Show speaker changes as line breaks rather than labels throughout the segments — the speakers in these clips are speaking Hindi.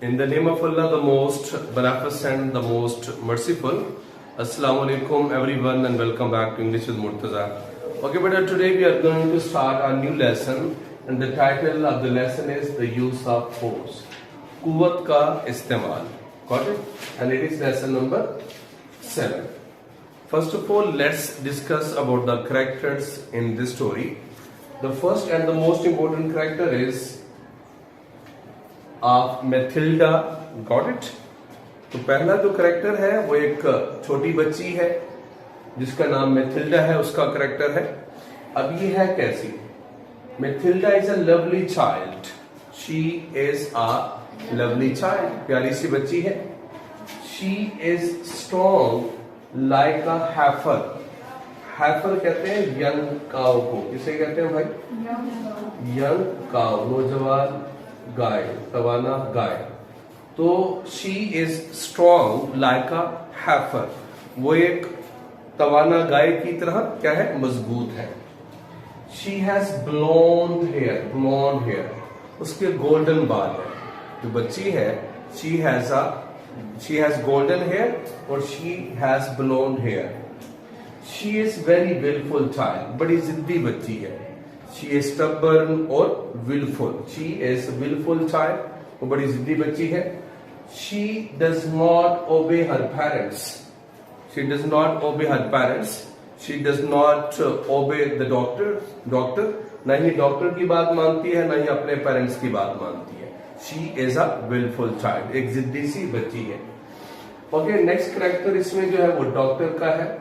In the name of Allah, the most beneficent, the most merciful. Assalamu alaikum everyone and welcome back to English with Murtaza. Okay, but today we are going to start a new lesson and the title of the lesson is the use of force. Quwwat ka istemal. Got it? And it is lesson number 7. First of all, let's discuss about the characters in this story. The first and the most important character is of Matilda. Got it. तो पहला जो करेक्टर है वो एक छोटी बच्ची है जिसका नाम मैथिल्डा है, उसका करेक्टर है. अब ये है कैसी? Mathilda is a lovely child. She is a lovely child, प्यारी सी बच्ची है. She is strong like a heifer. Heifer कहते हैं यंग काउ को. किसे कहते हैं भाई? यंग काउ, नौजवान गाय, तवाना गाय. तो she is strong like a heifer. वो एक तवाना गाय की तरह क्या है? मजबूत है. She has blonde hair. Blonde hair, उसके गोल्डन बाल है. जो बच्ची है शी हैज गोल्डन हेयर और she has blonde hair. She is very wilful child. बड़ी जिद्दी बच्ची है. She is stubborn or willful. She is a willful child. वो बड़ी जिद्दी बच्ची है. She does not obey her parents. She does not obey her parents. She does not obey the doctor. ना ही डॉक्टर की बात मानती है, ना ही अपने पेरेंट्स की बात मानती है. She is a willful child. एक जिद्दी सी बच्ची है. ओके, नेक्स्ट कैरेक्टर इसमें जो है वो डॉक्टर का है.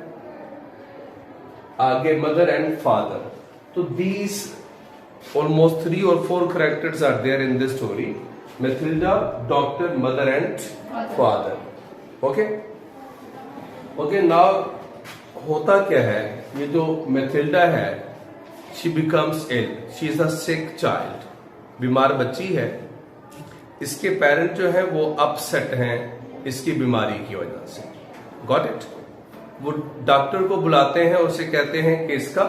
आगे mother and father. So these almost 3 or 4 characters are there in this story. Mathilda, doctor, mother and father. Okay? Okay, now होता क्या है? ये जो मैथिल्डा है, she becomes ill. She is a sick child. बीमार बच्ची है. इसके पेरेंट जो है वो अपसेट हैं इसकी बीमारी की वजह से. Got it? वो डॉक्टर को बुलाते हैं और उसे कहते हैं कि इसका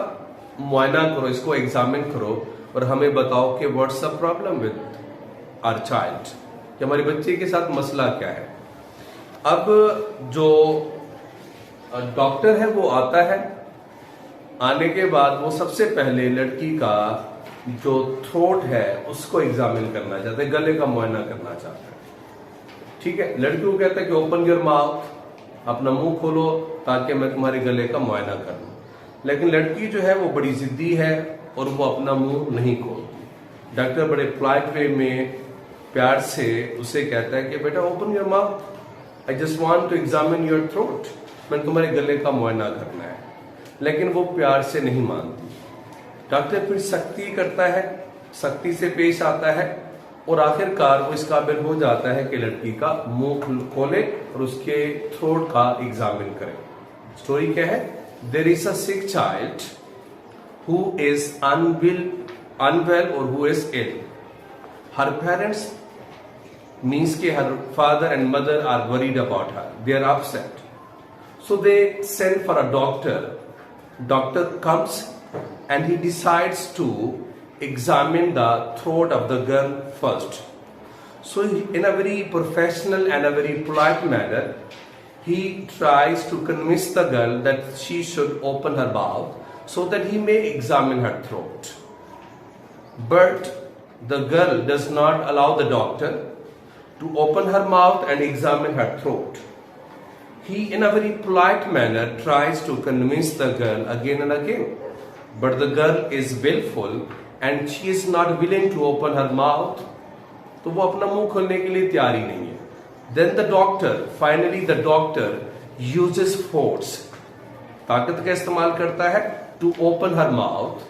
मुआयना करो, इसको एग्जामिन करो और हमें बताओ कि what's the problem with our child, कि हमारी बच्चे के साथ मसला क्या है. अब जो डॉक्टर है वो आता है. आने के बाद वो सबसे पहले लड़की का जो थ्रोट है उसको एग्जामिन करना चाहता है, गले का मुआयना करना चाहता है. ठीक है. लड़की को कहता है कि ओपन योर माउथ, अपना मुंह खोलो ताकि मैं तुम्हारे गले का मुआयना कर लूं. लेकिन लड़की जो है वो बड़ी जिद्दी है और वो अपना मुंह नहीं खोलती. डॉक्टर बड़े पोलाइट वे में प्यार से उसे कहता है कि बेटा open your mouth, I just want to examine your throat, मैंने तुम्हारे गले का मुआयना करना है. लेकिन वो प्यार से नहीं मानती. डॉक्टर फिर सख्ती करता है, सख्ती से पेश आता है और आखिरकार वो इस काबिल हो जाता है कि लड़की का मुंह खोले और उसके थ्रोट का एग्जामिन करे. स्टोरी क्या है? There is a sick child who is unwell or who is ill. Her parents means कि her father and mother are worried about her. They are upset. So they send for a doctor. Doctor comes and he decides to examine the throat of the girl first. So in a very professional and a very polite manner, he tries to convince the girl that she should open her mouth so that he may examine her throat. But the girl does not allow the doctor to open her mouth and examine her throat. He, in a very polite manner, tries to convince the girl again and again. But the girl is willful and she is not willing to open her mouth. तो वो अपना मुंह खोलने के लिए तैयार ही नहीं है. Then the doctor uses force. ताकत का इस्तेमाल करता है to open her mouth,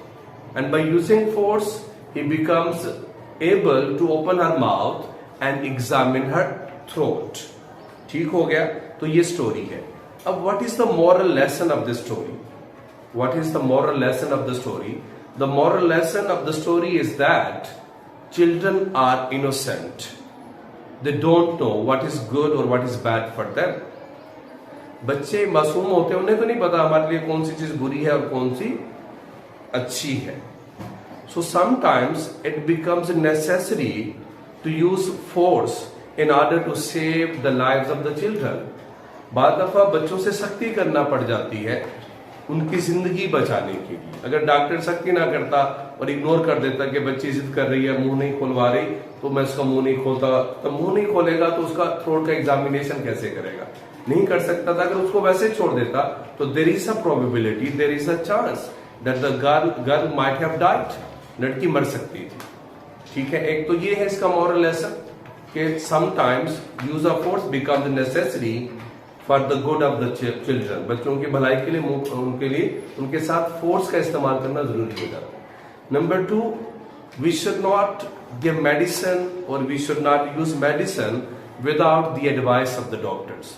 and by using force he becomes able to open her mouth and examine her throat. ठीक हो गया. तो ये स्टोरी है. अब what is the moral lesson of this story? What is the moral lesson of the story? The moral lesson of the story is that children are innocent. They don't know what is good or what is bad for them. बच्चे मासूम होते हैं, उन्हें तो नहीं पता हमारे लिए कौन सी चीज बुरी है और कौन सी अच्छी है. So sometimes it becomes necessary to use force in order to save the lives of the children. बाद दफा बच्चों से सख्ती करना पड़ जाती है उनकी जिंदगी बचाने के लिए। अगर डॉक्टर सख्ती ना करता और इग्नोर कर देता कि बच्ची जिद कर रही है, मुंह नहीं खुलवा रही, तो मैं उसका मुंह नहीं खोलता, तो मुंह नहीं खोलेगा तो उसका थ्रोट का एग्जामिनेशन कैसे करेगा? नहीं कर सकता था। अगर उसको वैसे छोड़ देता तो there is a probability, there is a chance that the girl might have died, लड़की मर सकती थी। ठीक है, एक तो ये है इसका मॉरल लेसन कि sometimes use of force become the necessary for the good of the children. बच्चों की भलाई के लिए उनके लिए उनके साथ फोर्स का इस्तेमाल करना जरूरी हो जाता है। Number 2, we should not give medicine और we should not use medicine without the advice of the doctors.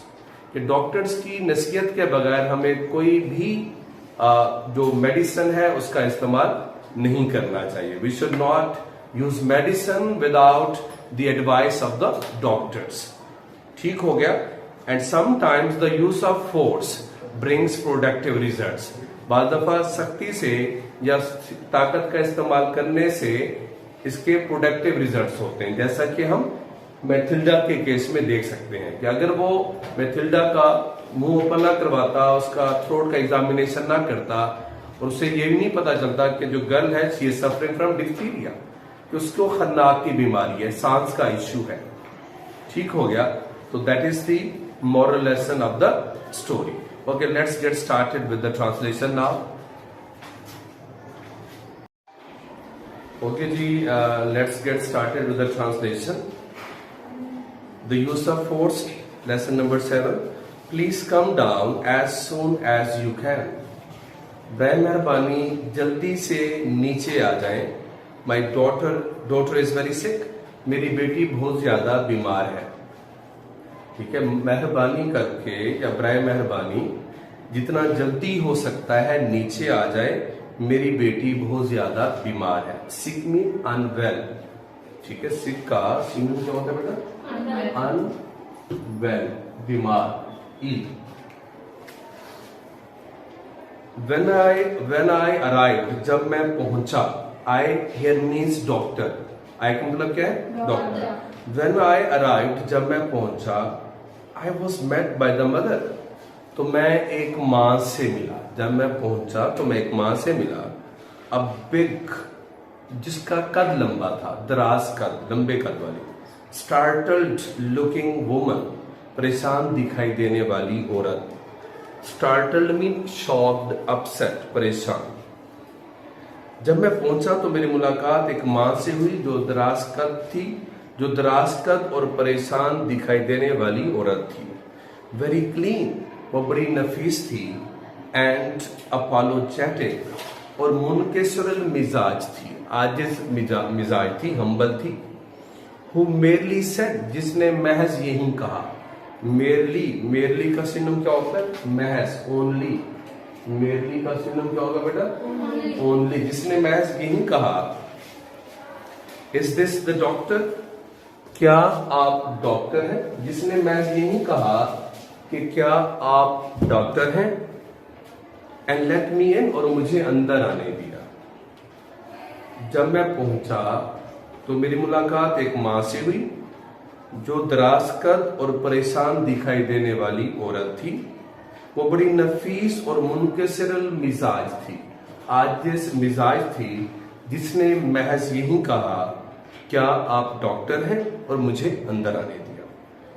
कि डॉक्टर्स की नसीहत के बगैर हमें कोई भी जो मेडिसिन है उसका इस्तेमाल नहीं करना चाहिए। We should not use medicine without the advice of the doctors. ठीक हो गया। And sometimes the use of force brings productive results. बाद दफा सख्ती से या ताकत का इस्तेमाल करने से इसके प्रोडक्टिव रिजल्ट्स होते हैं। जैसा कि हम मैथिल्डा के केस में देख सकते हैं कि अगर वो मैथिल्डा का मुंह ओपन ना करवाता, उसका थ्रोट का एग्जामिनेशन ना करता और उससे ये भी नहीं पता चलता कि जो गर्ल है she is suffering from diphtheria, कि उसको खन्नाक की बीमारी है, सांस का इश्यू है। ठीक हो गया। तो that is the moral lesson of the story. Okay, let's get started with the translation now. Okay ji, let's get started with the translation. The use of force, lesson number 7. Please come down as soon as you can. मेहरबानी जल्दी से नीचे आ जाएं। My daughter is very sick. मेरी बेटी बहुत ज्यादा बीमार है। ठीक है, मेहरबानी करके या बराए मेहरबानी जितना जल्दी हो सकता है नीचे आ जाए, मेरी बेटी बहुत ज्यादा बीमार है। सिक मीन अनवेल। ठीक है, सिक का मीनिंग क्या होता है बेटा? अनवेल, बीमार, इल। When I arrived, जब मैं पहुंचा, I here means डॉक्टर। आई का मतलब क्या है? डॉक्टर। When I arrived, जब मैं पहुंचा, I was met by the mother, तो मैं एक मां से मिला। जब मैं पहुंचा तो मैं एक मां से मिला। A big, जिसका कद लंबा था, दराज कद, लंबे कद वाली। Startled looking woman, परेशान दिखाई देने वाली औरत। Startled mean shocked, upset, परेशान। जब मैं पहुंचा तो मेरी मुलाकात एक मां से हुई जो दराज कद थी, जो दराज कद और परेशान दिखाई देने वाली औरत थी। वेरी क्लीन, वो बड़ी नफीस थी। एंड अपोलोजेटिक, और मुनकिसरुल मिजाज थी, आजिज मिजाज थी, हम्बल थी। हु मेरली सेड, जिसने महज यही कहा। मेरली का सिनोनिम क्या होता है? महज, ओनली। मेरली का सिनोनिम क्या होगा बेटा? ओनली। जिसने महज यही कहा। इज दिस द डॉक्टर, क्या आप डॉक्टर हैं? जिसने महज यही कहा कि क्या आप डॉक्टर हैं। एंड लेट मी इन, और मुझे अंदर आने दिया। जब मैं पहुंचा तो मेरी मुलाकात एक मां से हुई जो दराज कद और परेशान दिखाई देने वाली औरत थी। वो बड़ी नफीस और मुनकिसरुल मिजाज थी, आजिज मिजाज थी, जिसने महज यही कहा क्या आप डॉक्टर हैं, और मुझे अंदर आने दिया।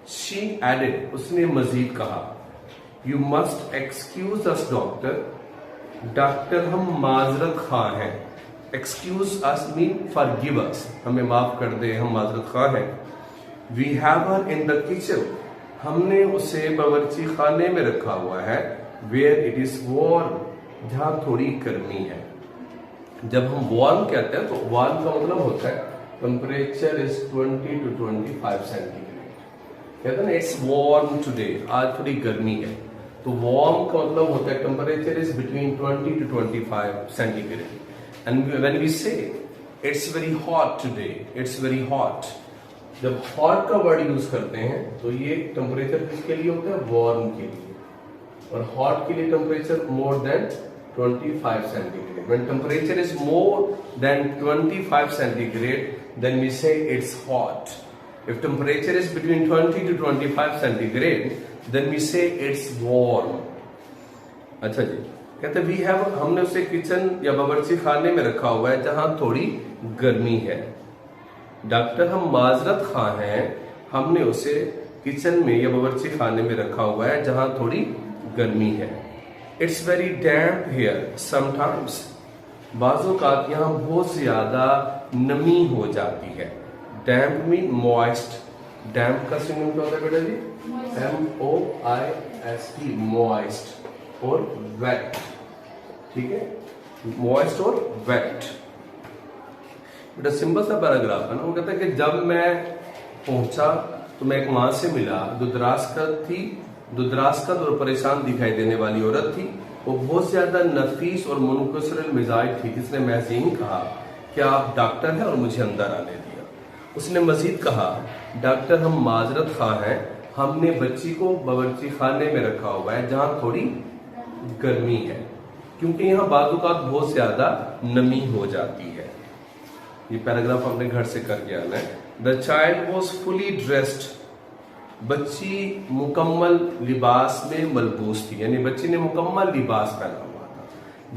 शी एडेड, उसने मजीद कहा, you must excuse us doctor, doctor हम माजरत खा हैं। Excuse us mean forgive us, हमें माफ कर दे, हम माजरत खा हैं। We have her in the kitchen, हमने उसे बावर्ची खाने में रखा हुआ है। वेयर इट इज वार्म, जहां थोड़ी गर्मी है। जब हम वार्म कहते हैं तो वार्म का मतलब होता है टेम्परेचर इज 20 to 25 सेंटीग्रेड। कहते हैं ना इट्स वार्म टुडे, आज थोड़ी गर्मी है। तो वार्म का मतलब होता है temperature is between 20 to 25 centigrade. And when we say it's very hot today, it's very hot, जब हॉट का वर्ड यूज करते हैं तो ये टेम्परेचर किसके लिए होता है? वार्म के लिए। और हॉट के लिए temperature more than 25 centigrade. When temperature is more than 25 centigrade, then we say it's hot. If temperature is between 20 to 25 centigrade, then we say it's warm. अच्छा जी, कहते वी हैव, हमने उसे किचन या बावर्ची खाने में रखा हुआ है जहां थोड़ी गर्मी है। डॉक्टर, हम माजरत खा हैं, हमने उसे किचन में या बावर्ची खाने में रखा हुआ है जहां थोड़ी गर्मी है। It's very damp here sometimes, बाज़-औक़ात यहाँ बहुत ज्यादा नमी हो जाती है। डैम्प मीन मॉइस्ट, डैम्प का सिनोनिम क्या होता है बेटा जी? MOIST, मॉइस्ट और वेट, ठीक है, मॉइस्ट और वेट। बेटा सिंपल सा पैराग्राफ है ना। वो कहता है कि जब मैं पहुंचा तो मैं एक माँ से मिला जो दुदरास्कत और परेशान दिखाई देने वाली औरत थी। वो बहुत ज्यादा नफीस और मुनकसर मिजाज थी, जिसने महज यही कहा कि आप डॉक्टर हैं और मुझे अंदर आने दिया। उसने मजीद कहा, डॉक्टर, हम माजरत खा हैं, हमने बच्ची को बावर्ची खाने में रखा हुआ है जहां थोड़ी गर्मी है, क्योंकि यहाँ बाज़-औक़ात बहुत ज्यादा नमी हो जाती है। ये पैराग्राफ अपने घर से करके आना है। The child was fully dressed, बच्ची मुकम्मल लिबास में मलबूस थी, यानी बच्ची ने मुकम्मल लिबास पहना हुआ था।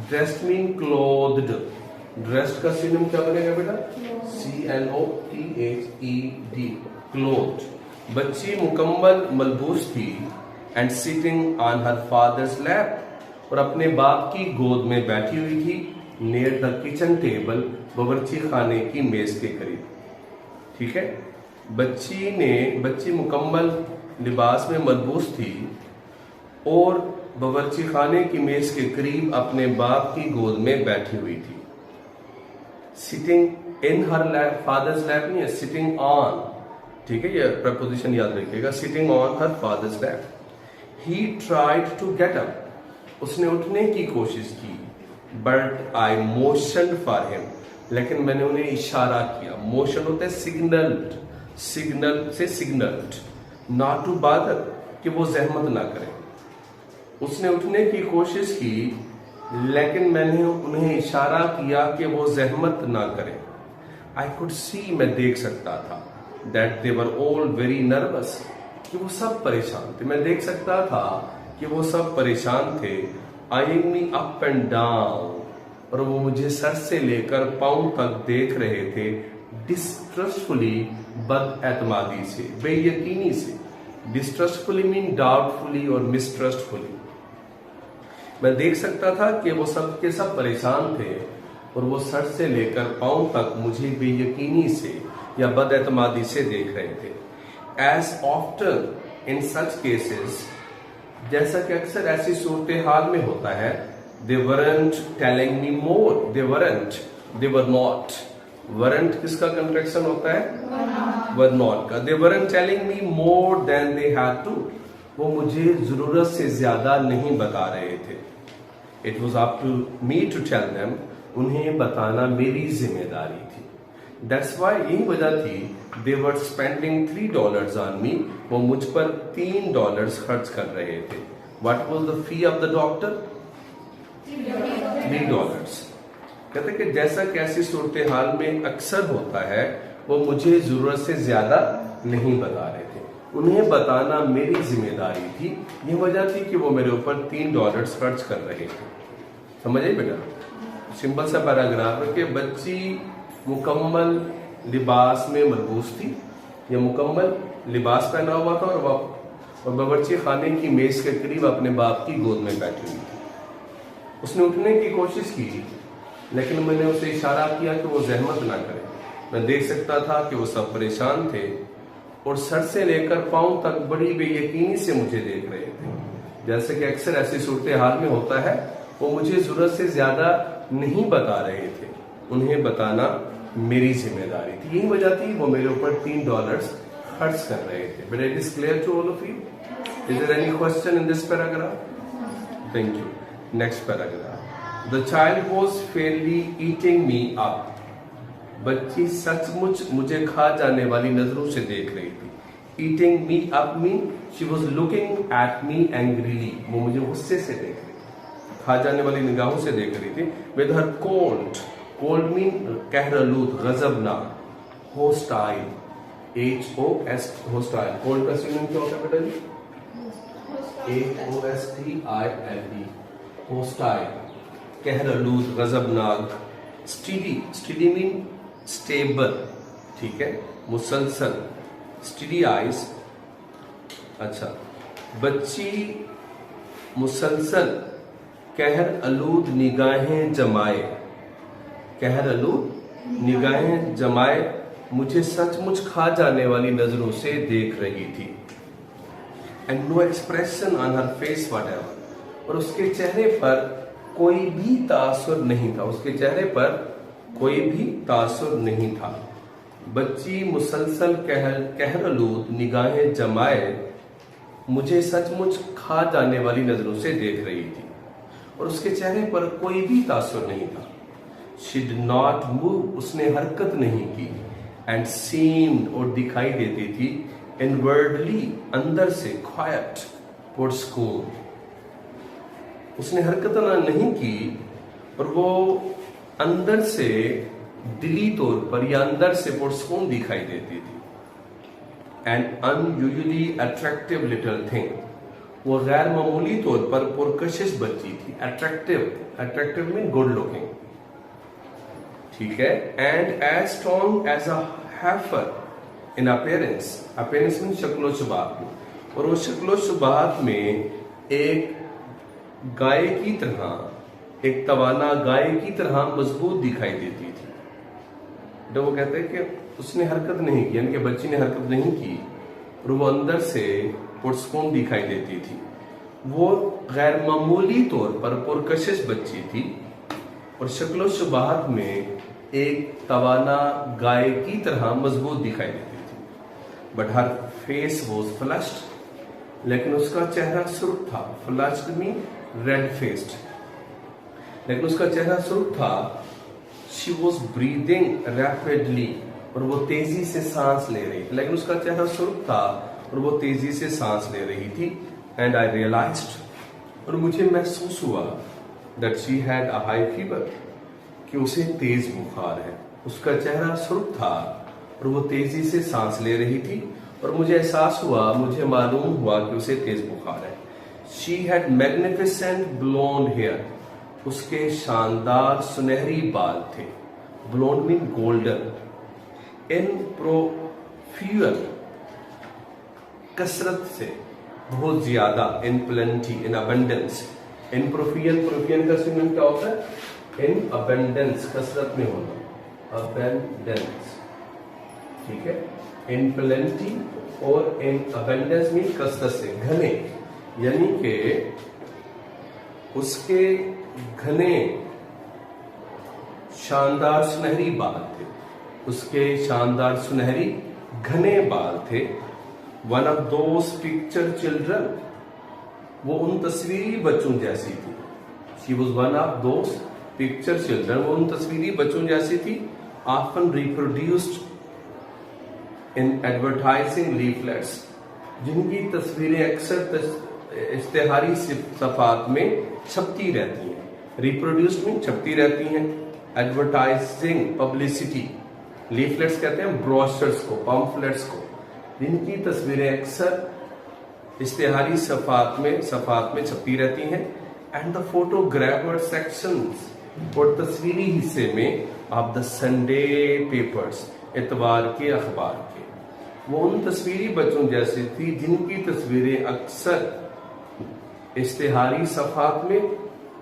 ड्रेस्ड मीन क्लोथ्ड, ड्रेस्ड का सिनोनिम क्या बनेगा बेटा? CLOTHED, clothed. बच्ची मुकम्मल मलबूस थी and sitting on her father's lap, और अपने बाप की गोद में बैठी हुई थी। नियर द किचन टेबल, बावर्ची खाने की मेज के करीब, ठीक है। बच्ची मुकम्मल लिबास में मलबूस थी और बावर्ची खाने की मेज के करीब अपने बाप की गोद में बैठी हुई थी। Sitting in her lap, father's lap नहीं है, सिटिंग ऑन, ठीक है, ये प्रपोजिशन याद रखिएगा, sitting on her father's lap. He tried to get up, उसने उठने की कोशिश की। But I motion for him, लेकिन मैंने उन्हें इशारा किया। मोशन होता है सिग्नल्ड, सिग्नल से सिग्नल्ड, नॉट टू बादर, कि वो जहमत ना करें। उसने उठने की कोशिश की, लेकिन मैंने उन्हें इशारा किया कि वो जहमत ना करें। आई कुड सी, मैं देख सकता था, that they were all very nervous, कि वो सब परेशान थे। मैं देख सकता था कि वो सब परेशान थे। आईइंग मी अप एंड डाउन, और वो मुझे सर से लेकर पांव तक देख रहे थे। डिस्ट्रस्टफुली, बदएतमादी से, बेयकीनी से। डिस्ट्रस्टफुली मीन डाउटफुली और मिसट्रस्टफुली। मैं देख सकता था कि वो सब के सब परेशान थे और वो सर से लेकर पांव तक मुझे बेयकीनी से या बदएतमादी से देख रहे थे। एज ऑफ्टन इन सच केसेस, जैसा कि अक्सर ऐसी सूरत हाल में होता है। They weren't telling me more, they weren't, they were not. weren't किसका कंट्रैक्शन होता है? were not का। They weren't telling me more than they had to, वो मुझे जरूरत से ज्यादा नहीं बता रहे थे। It was up to me to tell them, उन्हें बताना मेरी जिम्मेदारी थी। That's why, यही वजह थी, they were spending $3 on me, वो मुझ पर $3 खर्च कर रहे थे। What was the fee of the doctor? $3। कहते कि जैसा कि ऐसी सूरत हाल में अक्सर होता है, वो मुझे जरूरत से ज्यादा नहीं बता रहे थे, उन्हें बताना मेरी जिम्मेदारी थी। ये वजह थी कि वो मेरे ऊपर $3 खर्च कर रहे थे। समझ आई बेटा? सिंपल सा पैराग्राफ है कि बच्ची मुकम्मल लिबास में मलबूस थी, या मुकम्मल लिबास पहना हुआ था और बावर्ची खाने की मेज के करीब अपने बाप की गोद में बैठी हुई थी। उसने उठने की कोशिश की, लेकिन मैंने उसे इशारा किया कि वो जहमत ना करे। मैं देख सकता था कि वो सब परेशान थे और सर से लेकर पांव तक बड़ी बेयकीनी से मुझे देख रहे थे। जैसे कि अक्सर ऐसी सूरत हाल में होता है, वो मुझे जरूरत से ज्यादा नहीं बता रहे थे, उन्हें बताना मेरी जिम्मेदारी थी। यही वजह थी वो मेरे ऊपर $3 खर्च कर रहे थे। But it is clear to all of you? Is there any question in this paragraph? Thank you. Next paragraph. The child was fairly eating me up. बच्ची सचमुच मुझे खा जाने वाली नजरों से देख रही थी। Eating me up mean she was looking at me angrily. वो मुझे गुस्से से देख रही थी, खा जाने वाली निगाहों से देख रही थी। With her cold mean कहरलूत, गजबनाक, hostile, HOS hostile, कोल्ड का सिनोनिम क्या होता है बेटा जी? HOSTILE, hostile, कहरलूद, गजबनाक। स्टीडी मीन स्टेबल, ठीक है, मुसलसल, स्टीडी आइज। अच्छा, बच्ची मुसलसल कहर आलूद निगाहें जमाए, कहर आलूद निगाहें जमाए मुझे सचमुच खा जाने वाली नजरों से देख रही थी। And no expression on her face whatever, और उसके चेहरे पर कोई भी तासुर नहीं था, उसके चेहरे पर कोई भी तासुर नहीं था। बच्ची मुसलसल कहरलूद निगाहें जमाए मुझे सचमुच खा जाने वाली नजरों से देख रही थी, और उसके चेहरे पर कोई भी तासुर नहीं था। She did not move, उसने हरकत नहीं की। एंड seemed, और दिखाई देती थी, inwardly, अंदर से, quiet, towards school, उसने हरकत नहीं की और वो अंदर से दिली तौर पर या अंदर से पुरस्कून दिखाई देती थी। An unusually attractive little thing, वो गैर मामूली तौर पर पुरकशिश बच्ची थी। अट्रैक्टिव मीन गुड लुकिंग, ठीक है। And as strong as a heifer in appearance mean शक्लो शुबात में, और वो शक्लो शुबात में एक गाय की तरह, एक तवाना गाय की तरह मजबूत दिखाई देती थी। तो वो कहते हैं कि उसने हरकत नहीं की, यानी कि बच्ची ने हरकत नहीं की और वो अंदर से पुरस्कून दिखाई देती थी। वो गैर मामूली तौर पर पुरकशिश बच्ची थी और शक्लो शुबाहत में एक तवाना गाय की तरह मजबूत दिखाई देती थी। But her face was flushed, लेकिन उसका चेहरा सुर्ख था। फ्लश्ड मीन रेड फेस्ड, लेकिन उसका चेहरा सुर्ख था। शी वॉज ब्रीदिंग रैपिडली, और वो तेजी से सांस ले रही थी, लेकिन उसका चेहरा सुर्ख था और वो तेजी से सांस ले रही थी। एंड आई रियलाइज्ड, और मुझे महसूस हुआ, that she had a high fever, कि उसे तेज बुखार है। उसका चेहरा सुर्ख था और वो तेजी से सांस ले रही थी, और मुझे एहसास हुआ, मुझे मालूम हुआ कि उसे तेज बुखार है। She had magnificent blonde hair, उसके शानदार सुनहरी बाल थे। Blonde mean golden. In profusion, कसरत से, बहुत ज्यादा। In plenty, in abundance. इन प्रोफियन का सिनोनिम क्या होता है? इन अबंडेंस, कसरत में होना, अबंडेंस, ठीक है। इन प्लेंटी और इन अबंडेंस मीन कसरत से, घने, यानी कि उसके घने शानदार सुनहरी बाल थे, उसके शानदार सुनहरी घने बाल थे। One of those picture children, वो उन तस्वीरी बच्चों जैसी थी। She was one of those picture children, वो उन तस्वीरी बच्चों जैसी थी। Often reproduced in advertising leaflets, जिनकी तस्वीरें अक्सर इश्तेहारी सफात में छपती रहती हैं। रिप्रोड्यूस्ड मीन छपती रहती हैं। Advertising, publicity. लीफलेट्स कहते हैं ब्रोशर्स को, पम्फलेट्स को, जिनकी तस्वीरें अक्सर इश्तेहारी सफात में छपती रहती हैं। एंड द फोटोग्राफर सेक्शंस, और तस्वीरी हिस्से में ऑफ द संडे पेपर्स, इतवार के अखबार के, वो उन तस्वीरी बच्चों जैसी थी जिनकी तस्वीरें अक्सर इश्तेहारी सफात में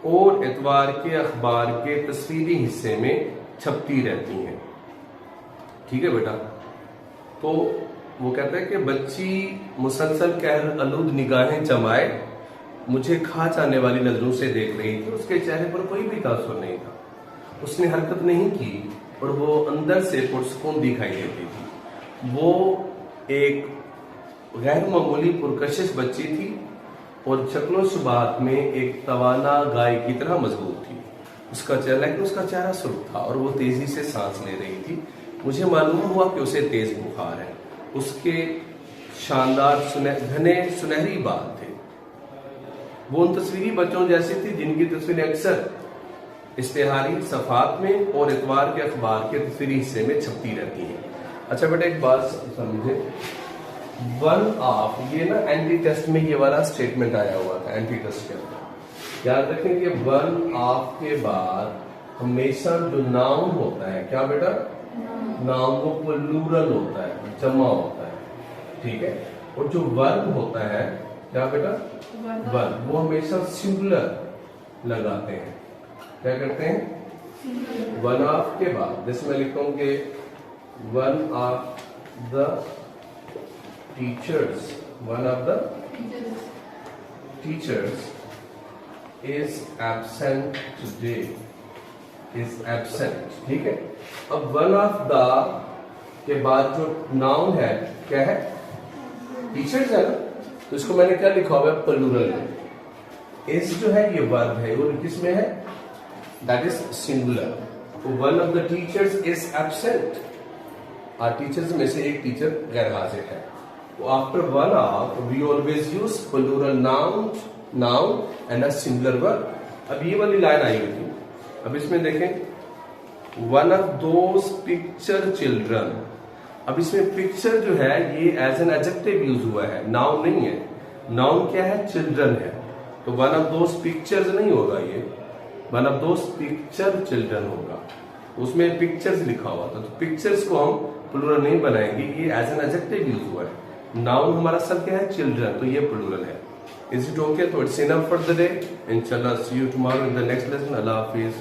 और इतवार के अखबार के तस्वीरी हिस्से में छपती रहती हैं। ठीक है बेटा। तो वो कहता है कि बच्ची मुसलसल कहर आलूद निगाहें जमाए मुझे खा जाने वाली नजरों से देख रही थी। उसके चेहरे पर कोई भी तासुर नहीं था, उसने हरकत नहीं की और वो अंदर से पुरसकून दिखाई देती थी। वो एक गैर मामूली पुरकशिश बच्ची थी और शक्लो शुबात में एक तवाना गाय की तरह मजबूत थी। उसका चेहरा, लेकिन उसका चेहरा सुर्ख था और वो तेजी से सांस ले रही थी। मुझे मालूम हुआ कि उसे तेज बुखार है। उसके शानदार घने सुनहरी बाल थे। वो उन तस्वीरी बच्चों जैसी थी जिनकी तस्वीरें अक्सर इश्तेहारी सफात में और इतवार के अखबार के तस्वीरी हिस्से में छपती रहती हैं। अच्छा बेटा एक बात समझे, वन ऑफ, ये ना एंटी टेस्ट में ये वाला स्टेटमेंट आया हुआ था एंटी टेस्ट के अंदर। याद रखें कि वन ऑफ के बाद हमेशा जो नाउन होता है, क्या बेटा, नाउन वो प्लूरल होता है, जमा होता है, ठीक है। और जो वर्ब होता है, क्या बेटा, वर्ब, वो हमेशा सिंगुलर लगाते हैं। क्या करते हैं, वन ऑफ के बाद, जैसे मैं लिखता हूं कि one of the teachers, one of the teachers is absent today, is absent, ठीक है। अब वन ऑफ द के बाद जो नाउन है क्या है, टीचर्स है ना, तो इसको मैंने क्या लिखा हुआ है, प्लूरल में। इस जो है ये वर्ब है, वो किस में है, दैट इज सिंगुलर। तो one of the teachers is absent, और टीचर्स में से एक टीचर गैर हाजिर है। तो after one of we always use plural noun and a singular verb. अब ये वाली लाइन आई हुई थी, अब इसमें देखें, one of those picture children. अब इसमें पिक्चर जो है ये एज एन एडजेक्टिव यूज हुआ है, नाउन नहीं है। नाउन क्या है, चिल्ड्रन है। तो वन ऑफ दोस पिक्चर्स नहीं होगा, ये one of those picture children होगा। उसमें पिक्चर्स लिखा हुआ था, तो पिक्चर्स को हम प्लूरल नहीं बनाएंगे, ये एज एन एडजेक्टिव यूज हुआ है। नाउन हमारा सब क्या है, चिल्ड्रन, तो ये प्लूरल है। Is it okay? तो it's enough for the day. इंशाल्लाह see you tomorrow in the next lesson. अल्लाह हाफिज।